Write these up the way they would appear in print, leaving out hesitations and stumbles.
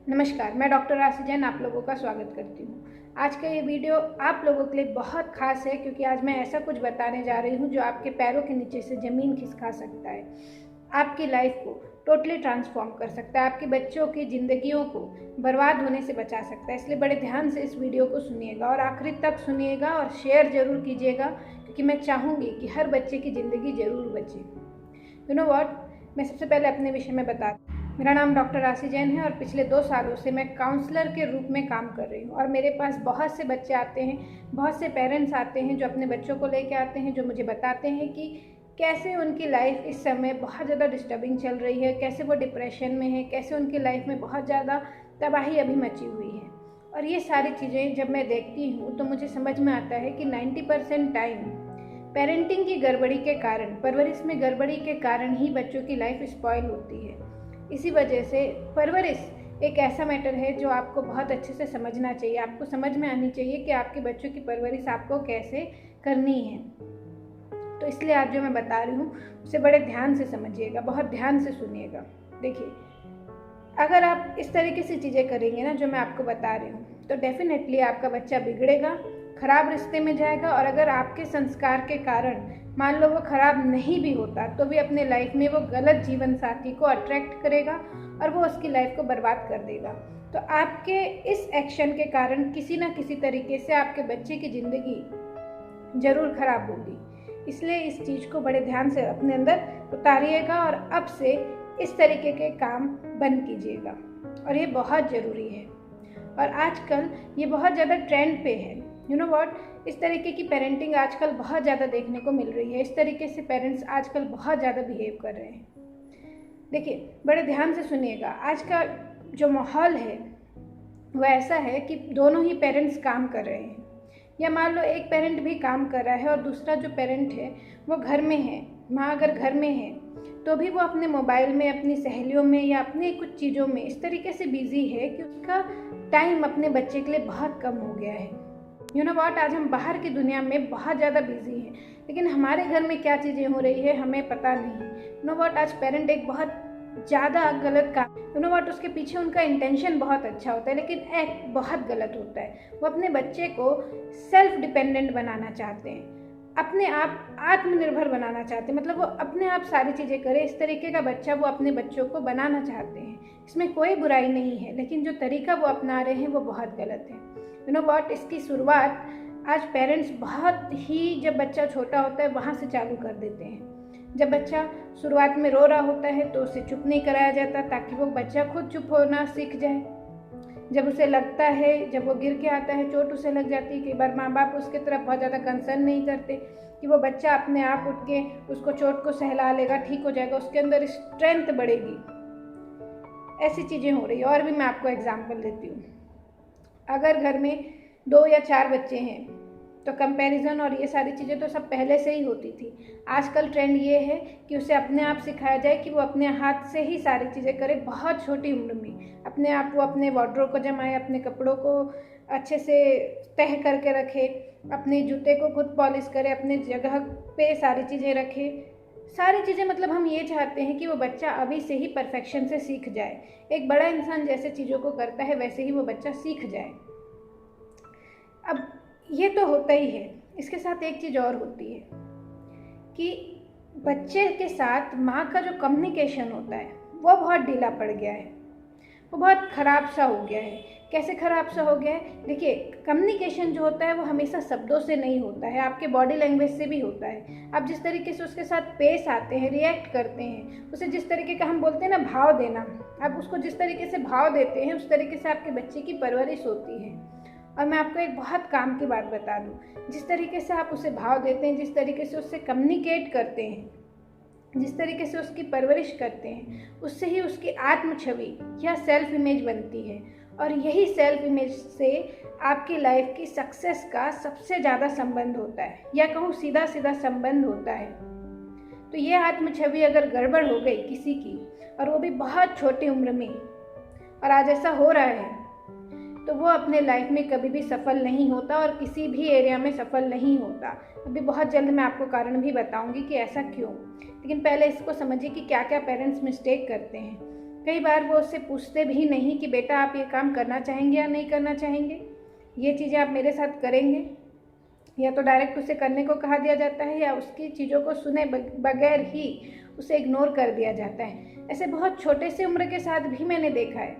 नमस्कार, मैं डॉक्टर राशि जैन आप लोगों का स्वागत करती हूँ। आज का ये वीडियो आप लोगों के लिए बहुत खास है क्योंकि आज मैं ऐसा कुछ बताने जा रही हूँ जो आपके पैरों के नीचे से ज़मीन खिसका सकता है, आपकी लाइफ को टोटली ट्रांसफॉर्म कर सकता है, आपके बच्चों की ज़िंदगियों को बर्बाद होने से बचा सकता है। इसलिए बड़े ध्यान से इस वीडियो को सुनिएगा और आखिरी तक सुनिएगा और शेयर ज़रूर कीजिएगा क्योंकि मैं चाहूँगी कि हर बच्चे की ज़िंदगी ज़रूर बचे। यू नो व्हाट, मैं सबसे पहले अपने विषय में बता दूँ। मेरा नाम डॉक्टर राशि जैन है और पिछले 2 सालों से मैं काउंसलर के रूप में काम कर रही हूँ और मेरे पास बहुत से बच्चे आते हैं, बहुत से पेरेंट्स आते हैं जो अपने बच्चों को लेके आते हैं, जो मुझे बताते हैं कि कैसे उनकी लाइफ इस समय बहुत ज़्यादा डिस्टर्बिंग चल रही है, कैसे वो डिप्रेशन में है, कैसे उनकी लाइफ में बहुत ज़्यादा तबाही अभी मची हुई है। और ये सारी चीज़ें जब मैं देखती हूँ तो मुझे समझ में आता है कि 90% टाइम पेरेंटिंग की गड़बड़ी के कारण, परवरिश में गड़बड़ी के कारण ही बच्चों की लाइफ स्पॉइल होती है। इसी वजह से परवरिश एक ऐसा मैटर है जो आपको बहुत अच्छे से समझना चाहिए, आपको समझ में आनी चाहिए कि आपके बच्चों की परवरिश आपको कैसे करनी है। तो इसलिए आज जो मैं बता रही हूँ उसे बड़े ध्यान से समझिएगा, बहुत ध्यान से सुनिएगा। देखिए, अगर आप इस तरीके से चीज़ें करेंगे ना जो मैं आपको बता रही हूँ तो डेफिनेटली आपका बच्चा बिगड़ेगा, खराब रिश्ते में जाएगा। और अगर आपके संस्कार के कारण मान लो वो खराब नहीं भी होता तो भी अपने लाइफ में वो गलत जीवन साथी को अट्रैक्ट करेगा और वो उसकी लाइफ को बर्बाद कर देगा। तो आपके इस एक्शन के कारण किसी ना किसी तरीके से आपके बच्चे की ज़िंदगी ज़रूर खराब होगी। इसलिए इस चीज़ को बड़े ध्यान से अपने अंदर उतारिएगा और अब से इस तरीके के काम बंद कीजिएगा और ये बहुत ज़रूरी है। और आजकल ये बहुत ज़्यादा ट्रेंड पे है। यू नो व्हाट, इस तरीके की पेरेंटिंग आजकल बहुत ज़्यादा देखने को मिल रही है। इस तरीके से पेरेंट्स आजकल बहुत ज़्यादा बिहेव कर रहे हैं। देखिए, बड़े ध्यान से सुनिएगा। आज का जो माहौल है वो ऐसा है कि दोनों ही पेरेंट्स काम कर रहे हैं, या मान लो एक पेरेंट भी काम कर रहा है और दूसरा जो पेरेंट है वो घर में है। माँ अगर घर में है तो भी वो अपने मोबाइल में, अपनी सहेलियों में या अपनी कुछ चीज़ों में इस तरीके से बिजी है कि उसका टाइम अपने बच्चे के लिए बहुत कम हो गया है। यू नो व्हाट, आज हम बाहर की दुनिया में बहुत ज़्यादा बिजी हैं लेकिन हमारे घर में क्या चीज़ें हो रही है हमें पता नहीं। यू नो व्हाट, आज पेरेंट एक बहुत ज़्यादा गलत काम, यू नो व्हाट, उसके पीछे उनका इंटेंशन बहुत अच्छा होता है लेकिन एक्ट बहुत गलत होता है। वो अपने बच्चे को सेल्फ डिपेंडेंट बनाना चाहते हैं, अपने आप आत्मनिर्भर बनाना चाहते हैं, मतलब वो अपने आप सारी चीज़ें करे। इस तरीके का बच्चा वो अपने बच्चों को बनाना चाहते हैं। इसमें कोई बुराई नहीं है लेकिन जो तरीका वो अपना रहे हैं वो बहुत गलत है। यू नो व्हाट, इसकी शुरुआत आज पेरेंट्स बहुत ही, जब बच्चा छोटा होता है वहाँ से चालू कर देते हैं। जब बच्चा शुरुआत में रो रहा होता है तो उसे चुप नहीं कराया जाता ताकि वो बच्चा खुद चुप होना सीख जाए। जब उसे लगता है, जब वो गिर के आता है, चोट उसे लग जाती है, कई बार माँ बाप उसके तरफ बहुत ज़्यादा कंसर्न नहीं करते कि वो बच्चा अपने आप उठ के उसको चोट को सहला लेगा, ठीक हो जाएगा, उसके अंदर स्ट्रेंथ बढ़ेगी। ऐसी चीज़ें हो रही है। और भी मैं आपको एग्जाम्पल देती हूँ। अगर घर में 2 या 4 बच्चे हैं तो कंपैरिजन और ये सारी चीज़ें तो सब पहले से ही होती थी। आजकल ट्रेंड ये है कि उसे अपने आप सिखाया जाए कि वो अपने हाथ से ही सारी चीज़ें करे। बहुत छोटी उम्र में अपने आप वो अपने वार्डरोब को जमाए, अपने कपड़ों को अच्छे से तह करके रखे, अपने जूते को खुद पॉलिश करे, अपने जगह पे सारी चीज़ें रखे। सारी चीज़ें, मतलब हम ये चाहते हैं कि वो बच्चा अभी से ही परफेक्शन से सीख जाए। एक बड़ा इंसान जैसे चीज़ों को करता है वैसे ही वो बच्चा सीख जाए। अब ये तो होता ही है, इसके साथ एक चीज़ और होती है कि बच्चे के साथ माँ का जो कम्युनिकेशन होता है वो बहुत ढीला पड़ गया है, वो बहुत ख़राब सा हो गया है। कैसे ख़राब सा हो गया है? देखिए, कम्युनिकेशन जो होता है वो हमेशा शब्दों से नहीं होता है, आपके बॉडी लैंग्वेज से भी होता है। आप जिस तरीके से उसके साथ पेश आते हैं, रिएक्ट करते हैं, उसे जिस तरीके का हम बोलते हैं ना भाव देना, आप उसको जिस तरीके से भाव देते हैं उस तरीके से आपके बच्चे की परवरिश होती है। और मैं आपको एक बहुत काम की बात बता दूं, जिस तरीके से आप उसे भाव देते हैं, जिस तरीके से उससे कम्युनिकेट करते हैं, जिस तरीके से उसकी परवरिश करते हैं, उससे ही उसकी आत्म छवि या सेल्फ इमेज बनती है। और यही सेल्फ इमेज से आपकी लाइफ की सक्सेस का सबसे ज़्यादा संबंध होता है, या कहूँ सीधा सीधा संबंध होता है। तो ये आत्म छवि अगर गड़बड़ हो गई किसी की, और वो भी बहुत छोटी उम्र में, और आज ऐसा हो रहा है, तो वो अपने लाइफ में कभी भी सफल नहीं होता और किसी भी एरिया में सफल नहीं होता। अभी बहुत जल्द मैं आपको कारण भी बताऊंगी कि ऐसा क्यों, लेकिन पहले इसको समझिए कि क्या क्या पेरेंट्स मिस्टेक करते हैं। कई बार वो उससे पूछते भी नहीं कि बेटा आप ये काम करना चाहेंगे या नहीं करना चाहेंगे, ये चीज़ें आप मेरे साथ करेंगे, या तो डायरेक्ट उसे करने को कहा दिया जाता है या उसकी चीज़ों को सुने बगैर ही उसे इग्नोर कर दिया जाता है। ऐसे बहुत छोटे से उम्र के साथ भी मैंने देखा है।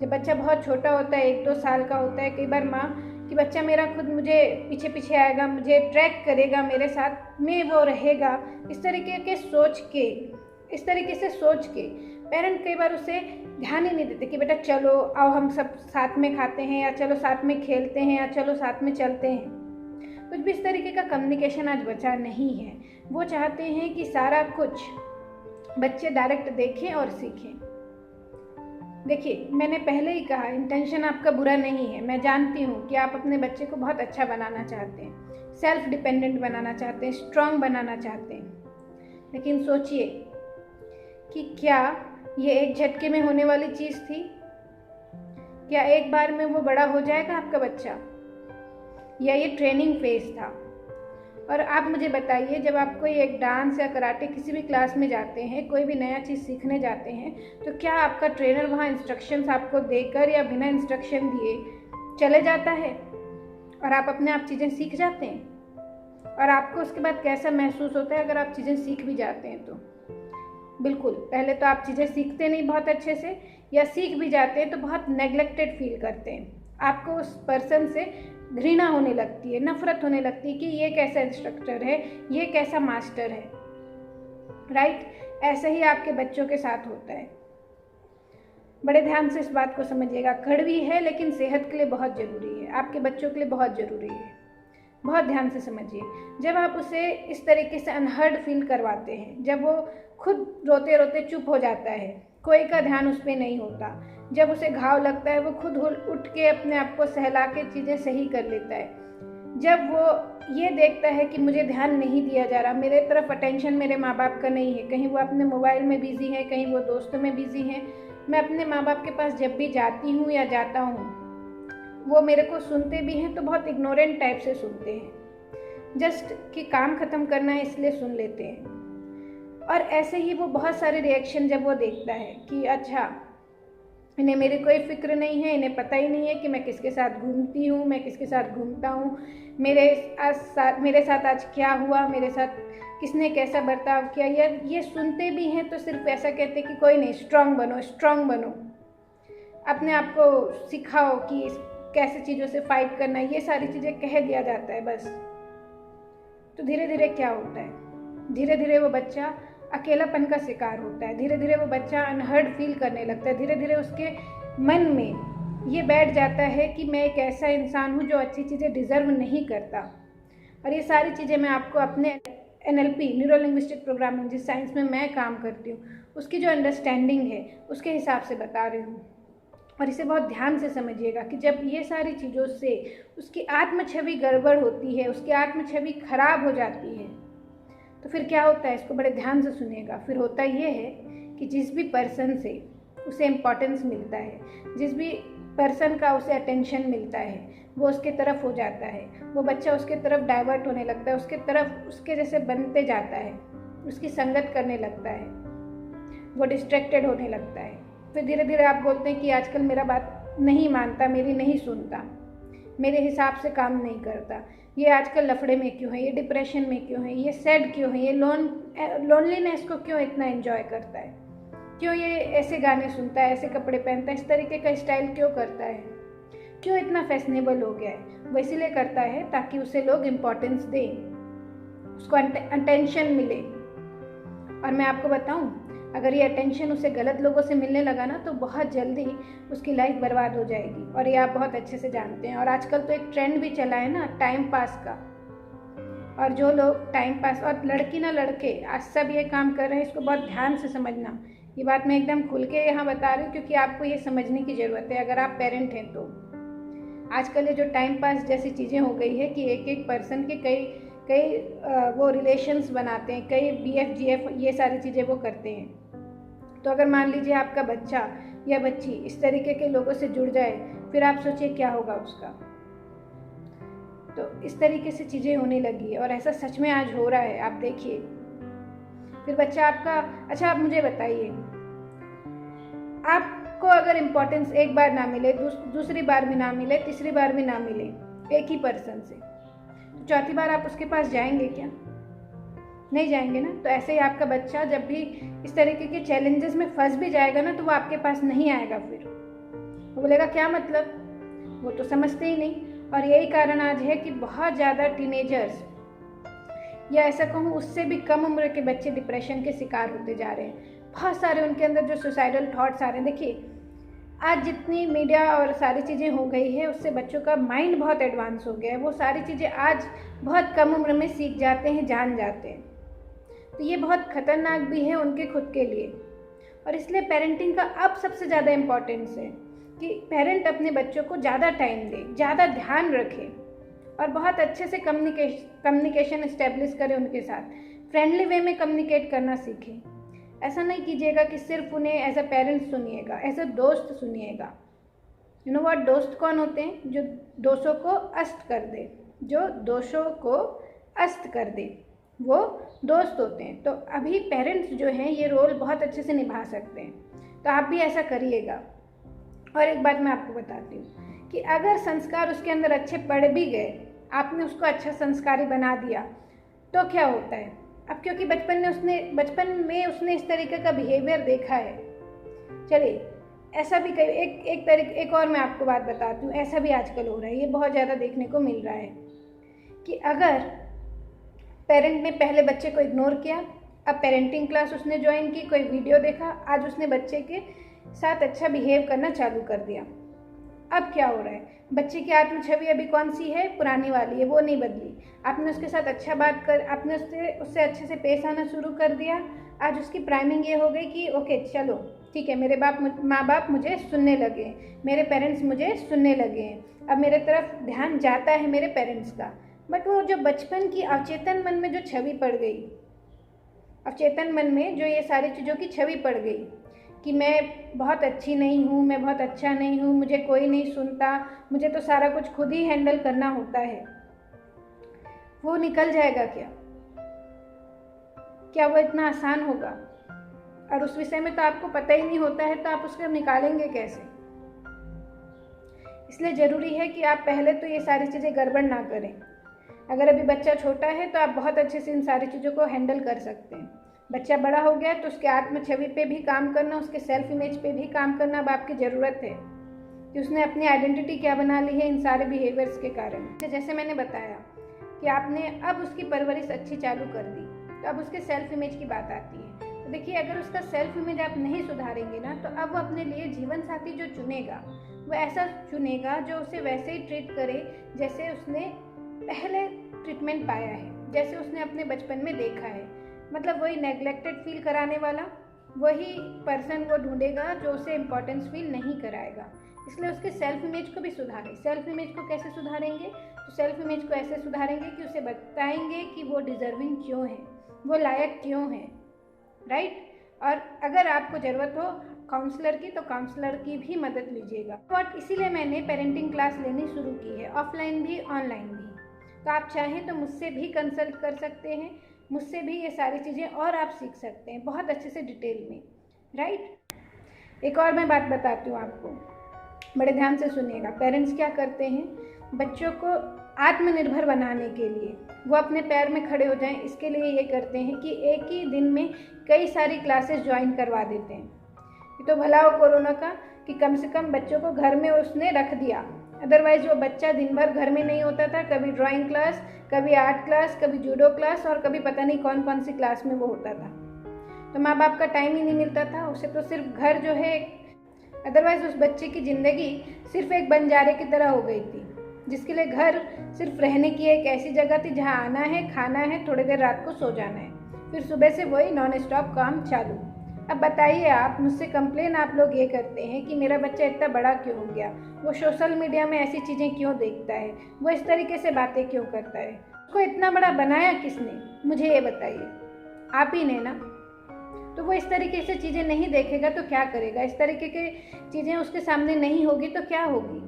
जब बच्चा बहुत छोटा होता है, 1-2 साल का होता है, कई बार माँ कि बच्चा मेरा खुद मुझे पीछे पीछे आएगा, मुझे ट्रैक करेगा, मेरे साथ में वो रहेगा, इस तरीके से सोच के पेरेंट कई बार उसे ध्यान ही नहीं देते कि बेटा चलो आओ हम सब साथ में खाते हैं, या चलो साथ में खेलते हैं, या चलो साथ में चलते हैं। कुछ भी इस तरीके का कम्युनिकेशन आज बचा नहीं है। वो चाहते हैं कि सारा कुछ बच्चे डायरेक्ट देखें और सीखें। देखिए, मैंने पहले ही कहा, इंटेंशन आपका बुरा नहीं है। मैं जानती हूँ कि आप अपने बच्चे को बहुत अच्छा बनाना चाहते हैं, सेल्फ डिपेंडेंट बनाना चाहते हैं, स्ट्रांग बनाना चाहते हैं। लेकिन सोचिए कि क्या ये एक झटके में होने वाली चीज़ थी? क्या एक बार में वो बड़ा हो जाएगा आपका बच्चा, या ये ट्रेनिंग फेज था? और आप मुझे बताइए, जब आप कोई एक डांस या कराटे किसी भी क्लास में जाते हैं, कोई भी नया चीज़ सीखने जाते हैं, तो क्या आपका ट्रेनर वहाँ इंस्ट्रक्शंस आपको देकर या बिना इंस्ट्रक्शन दिए चले जाता है और आप अपने आप चीज़ें सीख जाते हैं? और आपको उसके बाद कैसा महसूस होता है अगर आप चीज़ें सीख भी जाते हैं? तो बिल्कुल, पहले तो आप चीज़ें सीखते नहीं बहुत अच्छे से, या सीख भी जाते हैं तो बहुत नेग्लेक्टेड फील करते हैं। आपको उस पर्सन से घृणा होने लगती है, नफरत होने लगती है कि ये कैसा इंस्ट्रक्टर है, ये कैसा मास्टर है, राइट? ऐसे ही आपके बच्चों के साथ होता है। बड़े ध्यान से इस बात को समझिएगा। कड़वी है लेकिन सेहत के लिए बहुत ज़रूरी है, आपके बच्चों के लिए बहुत ज़रूरी है। बहुत ध्यान से समझिए। जब आप उसे इस तरीके से अनहर्ड फील करवाते हैं, जब वो खुद रोते रोते चुप हो जाता है, कोई का ध्यान उस पर नहीं होता, जब उसे घाव लगता है वो खुद उठ के अपने आप को सहला के चीज़ें सही कर लेता है, जब वो ये देखता है कि मुझे ध्यान नहीं दिया जा रहा, मेरे तरफ अटेंशन मेरे माँ बाप का नहीं है, कहीं वो अपने मोबाइल में बिज़ी हैं, कहीं वो दोस्तों में बिज़ी हैं, मैं अपने माँ बाप के पास जब भी जाती हूँ या जाता हूँ, वो मेरे को सुनते भी हैं तो बहुत इग्नोरेंट टाइप से सुनते हैं, जस्ट कि काम ख़त्म करना है इसलिए सुन लेते हैं। और ऐसे ही वो बहुत सारे रिएक्शन जब वो देखता है कि अच्छा, इन्हें मेरी कोई फिक्र नहीं है, इन्हें पता ही नहीं है कि मैं किसके साथ घूमती हूँ, मैं किसके साथ घूमता हूँ, मेरे साथ आज क्या हुआ, मेरे साथ किसने कैसा बर्ताव किया, ये सुनते भी हैं तो सिर्फ ऐसा कहते कि कोई नहीं, स्ट्रांग बनो, अपने आप को सिखाओ कि कैसे चीज़ों से फाइट करना है, ये सारी चीज़ें कह दिया जाता है बस। तो धीरे धीरे क्या होता है, धीरे धीरे वो बच्चा अकेलापन का शिकार होता है, धीरे धीरे वो बच्चा अनहर्ड फील करने लगता है, धीरे धीरे उसके मन में ये बैठ जाता है कि मैं एक ऐसा इंसान हूँ जो अच्छी चीज़ें डिज़र्व नहीं करता। और ये सारी चीज़ें मैं आपको अपने NLP, न्यूरो लिंग्विस्टिक प्रोग्रामिंग, जिस साइंस में मैं काम करती हूँ, उसकी जो अंडरस्टैंडिंग है उसके हिसाब से बता रही हूँ। और इसे बहुत ध्यान से समझिएगा कि जब ये सारी चीज़ों से उसकी आत्म छवि गड़बड़ होती है, उसकी आत्म छवि खराब हो जाती है, तो फिर क्या होता है, इसको बड़े ध्यान से सुनिएगा। फिर होता ये है कि जिस भी पर्सन से उसे इम्पोर्टेंस मिलता है, जिस भी पर्सन का उसे अटेंशन मिलता है, वो उसके तरफ हो जाता है, वो बच्चा उसके तरफ डाइवर्ट होने लगता है, उसके तरफ उसके जैसे बनते जाता है, उसकी संगत करने लगता है, वो डिस्ट्रैक्टेड होने लगता है। फिर धीरे धीरे आप बोलते हैं कि आजकल मेरा बात नहीं मानता, मेरी नहीं सुनता, मेरे हिसाब से काम नहीं करता, ये आजकल लफड़े में क्यों है, ये डिप्रेशन में क्यों है, ये सैड क्यों है, ये लोनलीनेस को क्यों इतना एंजॉय करता है, क्यों ये ऐसे गाने सुनता है, ऐसे कपड़े पहनता है, इस तरीके का स्टाइल क्यों करता है, क्यों इतना फैशनेबल हो गया है? वो इसीलिए करता है ताकि उसे लोग इम्पोर्टेंस दें, उसको अटेंशन मिले। और मैं आपको बताऊं, अगर ये अटेंशन उसे गलत लोगों से मिलने लगा ना, तो बहुत जल्दी उसकी लाइफ बर्बाद हो जाएगी। और ये आप बहुत अच्छे से जानते हैं। और आजकल तो एक ट्रेंड भी चला है ना, टाइम पास का। और जो लोग टाइम पास, और लड़की ना लड़के, आज सब ये काम कर रहे हैं, इसको बहुत ध्यान से समझना। ये बात मैं एकदम खुल के यहाँ बता रही हूँ क्योंकि आपको ये समझने की ज़रूरत है अगर आप पेरेंट हैं तो। आजकल ये जो टाइम पास जैसी चीज़ें हो गई है कि एक एक पर्सन के कई वो रिलेशंस बनाते हैं, कई BF GF, ये सारी चीज़ें वो करते हैं। तो अगर मान लीजिए आपका बच्चा या बच्ची इस तरीके के लोगों से जुड़ जाए, फिर आप सोचिए क्या होगा उसका। तो इस तरीके से चीज़ें होने लगी है और ऐसा सच में आज हो रहा है, आप देखिए। फिर बच्चा आपका, अच्छा आप मुझे बताइए, आपको अगर इम्पोर्टेंस एक बार ना मिले, दूसरी बार भी ना मिले, तीसरी बार भी ना मिले एक ही पर्सन से, तो चौथी बार आप उसके पास जाएंगे क्या? नहीं जाएंगे ना। तो ऐसे ही आपका बच्चा जब भी इस तरीके के चैलेंजेस में फंस भी जाएगा ना, तो वो आपके पास नहीं आएगा। फिर वो बोलेगा क्या मतलब, वो तो समझते ही नहीं। और यही कारण आज है कि बहुत ज़्यादा टीनेजर्स, या ऐसा कहूँ उससे भी कम उम्र के बच्चे डिप्रेशन के शिकार होते जा रहे हैं। बहुत सारे उनके अंदर जो सुसाइडल थॉट्स आ रहे हैं। देखिए, आज जितनी मीडिया और सारी चीज़ें हो गई है, उससे बच्चों का माइंड बहुत एडवांस हो गया है। वो सारी चीज़ें आज बहुत कम उम्र में सीख जाते हैं, जान जाते हैं। तो ये बहुत ख़तरनाक भी है उनके खुद के लिए। और इसलिए पेरेंटिंग का अब सबसे ज़्यादा इम्पोर्टेंस है कि पेरेंट अपने बच्चों को ज़्यादा टाइम दे, ज़्यादा ध्यान रखे और बहुत अच्छे से कम्युनिकेशन इस्टेब्लिश करें उनके साथ, फ्रेंडली वे में कम्युनिकेट करना सीखें। ऐसा नहीं कीजिएगा कि सिर्फ उन्हें एज अ पेरेंट सुनिएगा, एज अ दोस्त सुनिएगा। यू नो व्हाट, दोस्त कौन होते हैं? जो दोषों को अस्त कर दे, जो दोषों को अस्त कर दे, वो दोस्त होते हैं। तो अभी पेरेंट्स जो हैं ये रोल बहुत अच्छे से निभा सकते हैं, तो आप भी ऐसा करिएगा। और एक बात मैं आपको बताती हूँ कि अगर संस्कार उसके अंदर अच्छे पड़ भी गए, आपने उसको अच्छा संस्कारी बना दिया, तो क्या होता है? अब क्योंकि बचपन में उसने इस तरीके का बिहेवियर देखा है। चलिए, ऐसा भी एक और मैं आपको बात बताती हूँ। ऐसा भी आजकल हो रहा है, ये बहुत ज़्यादा देखने को मिल रहा है कि अगर पेरेंट ने पहले बच्चे को इग्नोर किया, अब पेरेंटिंग क्लास उसने ज्वाइन की, कोई वीडियो देखा, आज उसने बच्चे के साथ अच्छा बिहेव करना चालू कर दिया। अब क्या हो रहा है? बच्चे की आत्म छवि अभी कौन सी है? पुरानी वाली है, वो नहीं बदली। आपने उसके साथ अच्छा आपने उससे अच्छे से पेश आना शुरू कर दिया। आज उसकी प्राइमिंग ये हो गई कि ओके चलो ठीक है, मेरे माँ बाप मुझे सुनने लगे, मेरे पेरेंट्स मुझे सुनने लगे, अब मेरे तरफ ध्यान जाता है मेरे पेरेंट्स का। बट वो जो बचपन की अवचेतन मन में जो छवि पड़ गई, अवचेतन मन में जो ये सारी चीज़ों की छवि पड़ गई कि मैं बहुत अच्छी नहीं हूँ, मैं बहुत अच्छा नहीं हूँ, मुझे कोई नहीं सुनता, मुझे तो सारा कुछ खुद ही हैंडल करना होता है, वो निकल जाएगा क्या? क्या वो इतना आसान होगा? और उस विषय में तो आपको पता ही नहीं होता है, तो आप उसको निकालेंगे कैसे? इसलिए ज़रूरी है कि आप पहले तो ये सारी चीज़ें गड़बड़ ना करें। अगर अभी बच्चा छोटा है तो आप बहुत अच्छे से इन सारी चीज़ों को हैंडल कर सकते हैं। बच्चा बड़ा हो गया तो उसके आत्म छवि पे भी काम करना, उसके सेल्फ इमेज पे भी काम करना अब आपकी ज़रूरत है कि उसने अपनी आइडेंटिटी क्या बना ली है इन सारे बिहेवियर्स के कारण। जैसे मैंने बताया कि आपने अब उसकी परवरिश अच्छी चालू कर दी, तो अब उसके सेल्फ इमेज की बात आती है। तो देखिए, अगर उसका सेल्फ इमेज आप नहीं सुधारेंगे ना, तो अब वो अपने लिए जीवन साथी जो चुनेगा वो ऐसा चुनेगा जो उसे वैसे ही ट्रीट करे जैसे उसने पहले ट्रीटमेंट पाया है, जैसे उसने अपने बचपन में देखा है। मतलब वही नेग्लेक्टेड फील कराने वाला, वही पर्सन वो ढूंढेगा जो उसे इम्पोर्टेंस फील नहीं कराएगा। इसलिए उसके सेल्फ इमेज को भी सुधारें। सेल्फ इमेज को कैसे सुधारेंगे? तो सेल्फ इमेज को ऐसे सुधारेंगे कि उसे बताएंगे कि वो डिजर्विंग क्यों है, वो लायक क्यों है, राइट। और अगर आपको ज़रूरत हो काउंसलर की, तो काउंसलर की भी मदद लीजिएगा। और इसीलिए मैंने पेरेंटिंग क्लास लेनी शुरू की है, ऑफलाइन भी ऑनलाइन भी। तो आप चाहें तो मुझसे भी कंसल्ट कर सकते हैं, मुझसे भी ये सारी चीज़ें और आप सीख सकते हैं बहुत अच्छे से डिटेल में, राइट। एक और मैं बात बताती हूँ आपको, बड़े ध्यान से सुनिएगा। पेरेंट्स क्या करते हैं, बच्चों को आत्मनिर्भर बनाने के लिए, वो अपने पैर में खड़े हो जाएं, इसके लिए ये करते हैं कि एक ही दिन में कई सारी क्लासेस ज्वाइन करवा देते हैं। ये तो भला हो कोरोना का कि कम से कम बच्चों को घर में उसने रख दिया, अदरवाइज वो बच्चा दिन भर घर में नहीं होता था। कभी ड्राइंग क्लास, कभी आर्ट क्लास, कभी जूडो क्लास और कभी पता नहीं कौन कौन सी क्लास में वो होता था। तो माँ बाप का टाइम ही नहीं मिलता था उसे, तो सिर्फ घर जो है, अदरवाइज उस बच्चे की ज़िंदगी सिर्फ एक बंजारे की तरह हो गई थी, जिसके लिए घर सिर्फ रहने की एक ऐसी जगह थी जहाँ आना है, खाना है, थोड़ी देर रात को सो जाना है, फिर सुबह से वही नॉन स्टॉप काम चालू। अब बताइए आप, मुझसे कंप्लेन आप लोग ये करते हैं कि मेरा बच्चा इतना बड़ा क्यों हो गया, वो सोशल मीडिया में ऐसी चीज़ें क्यों देखता है, वो इस तरीके से बातें क्यों करता है, उसको इतना बड़ा बनाया किसने, मुझे ये बताइए। आप ही ने ना। तो वो इस तरीके से चीज़ें नहीं देखेगा तो क्या करेगा? इस तरीके की चीज़ें उसके सामने नहीं होगी तो क्या होगी,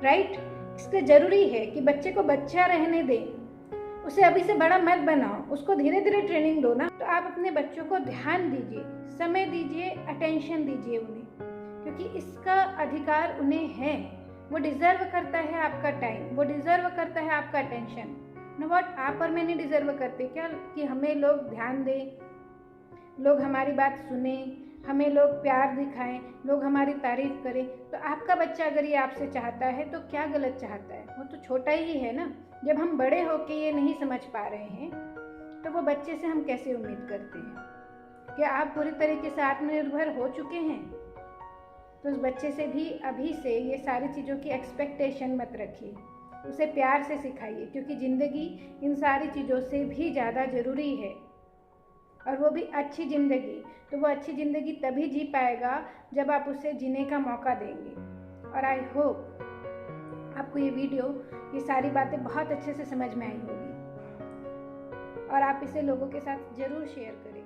राइट। इसलिए ज़रूरी है कि बच्चे को बच्चा रहने दें, उसे अभी से बड़ा मत बनाओ, उसको धीरे धीरे ट्रेनिंग दो ना। तो आप अपने बच्चों को ध्यान दीजिए, समय दीजिए, अटेंशन दीजिए उन्हें, क्योंकि इसका अधिकार उन्हें है। वो डिज़र्व करता है आपका टाइम, वो डिज़र्व करता है आपका अटेंशन। नो व्हाट, आप और मैं नहीं डिज़र्व करते क्या कि हमें लोग ध्यान दें, लोग हमारी बात सुने, हमें लोग प्यार दिखाएं, लोग हमारी तारीफ करें। तो आपका बच्चा अगर ये आपसे चाहता है तो क्या गलत चाहता है? वो तो छोटा ही है ना। जब हम बड़े होके ये नहीं समझ पा रहे हैं तो वो बच्चे से हम कैसे उम्मीद करते हैं? क्या आप पूरी तरीके से आत्मनिर्भर हो चुके हैं? तो उस बच्चे से भी अभी से ये सारी चीज़ों की एक्सपेक्टेशन मत रखिए, उसे प्यार से सिखाइए, क्योंकि ज़िंदगी इन सारी चीज़ों से भी ज़्यादा ज़रूरी है, और वो भी अच्छी ज़िंदगी। तो वो अच्छी ज़िंदगी तभी जी पाएगा जब आप उसे जीने का मौका देंगे। और आई होप आपको ये वीडियो, ये सारी बातें बहुत अच्छे से समझ में आई होगी, और आप इसे लोगों के साथ ज़रूर शेयर करें।